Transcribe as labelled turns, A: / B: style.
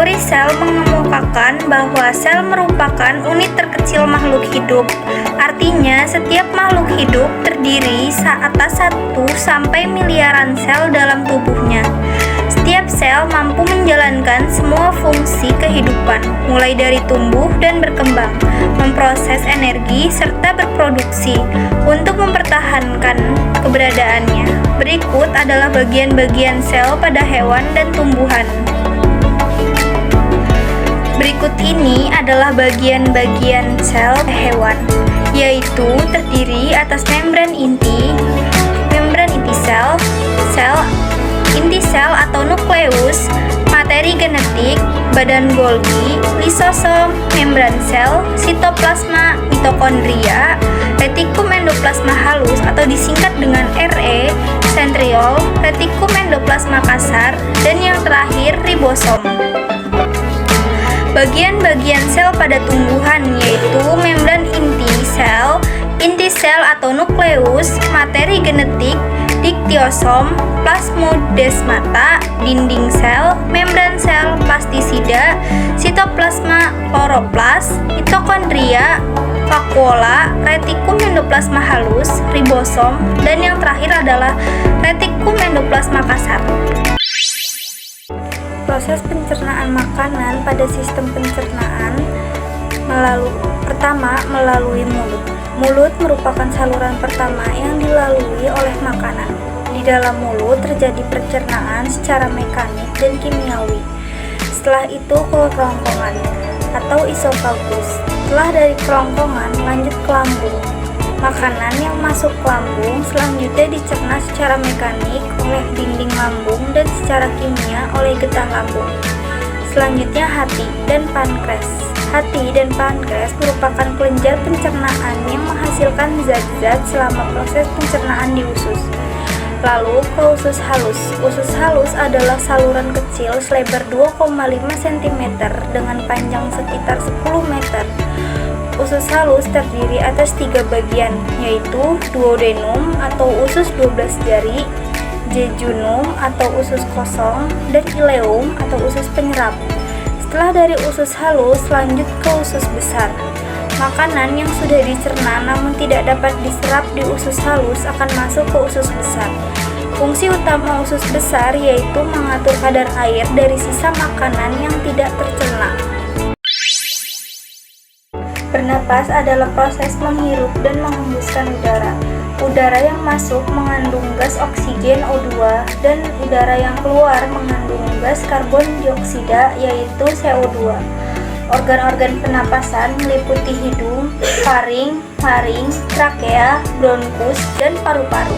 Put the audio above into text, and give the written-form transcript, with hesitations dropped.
A: Teori sel mengemukakan bahwa sel merupakan unit terkecil makhluk hidup. Artinya, setiap makhluk hidup terdiri atas 1 sampai miliaran sel dalam tubuhnya. Setiap sel mampu menjalankan semua fungsi kehidupan, mulai dari tumbuh dan berkembang, memproses energi, serta berproduksi untuk mempertahankan keberadaannya. Berikut adalah bagian-bagian sel pada hewan dan tumbuhan. Berikut ini adalah bagian-bagian sel hewan, yaitu terdiri atas membran inti sel, sel inti sel atau nukleus, materi genetik, badan Golgi, lisosom, membran sel, sitoplasma, mitokondria, retikum endoplasma halus atau disingkat dengan RE, sentriol, retikum endoplasma kasar, dan yang terakhir ribosom. Bagian-bagian sel pada tumbuhan yaitu membran inti sel atau nukleus, materi genetik, diktiosom, plasmodesmata, dinding sel, membran sel, plastisida, sitoplasma, kloroplas, mitokondria, vakuola, retikum endoplasma halus, ribosom, dan yang terakhir adalah retikum endoplasma kasar. Proses pencernaan makanan pada sistem pencernaan melalui mulut. Mulut merupakan saluran pertama yang dilalui oleh makanan. Di dalam mulut terjadi pencernaan secara mekanik dan kimiawi. Setelah itu ke kerongkongan atau isofagus. Setelah dari kerongkongan lanjut ke lambung. Makanan yang masuk ke lambung selanjutnya dicerna secara mekanik oleh dinding lambung dan secara kimia oleh getah lambung. Selanjutnya hati dan pankreas. Hati dan pankreas merupakan kelenjar pencernaan yang menghasilkan zat-zat selama proses pencernaan di usus. Lalu ke usus halus. Usus halus adalah saluran kecil selebar 2,5 cm dengan panjang sekitar 10 meter. Usus halus terdiri atas 3 bagian, yaitu duodenum atau usus 12 jari, jejunum atau usus kosong, dan ileum atau usus penyerap. Setelah dari usus halus, lanjut ke usus besar. Makanan yang sudah dicerna namun tidak dapat diserap di usus halus akan masuk ke usus besar. Fungsi utama usus besar yaitu mengatur kadar air dari sisa makanan yang tidak tercerna. Bernapas adalah proses menghirup dan menghembuskan udara. Udara yang masuk mengandung gas oksigen O2 dan udara yang keluar mengandung gas karbon dioksida yaitu CO2. Organ-organ pernapasan meliputi hidung, faring, laring, trakea, bronkus, dan paru-paru.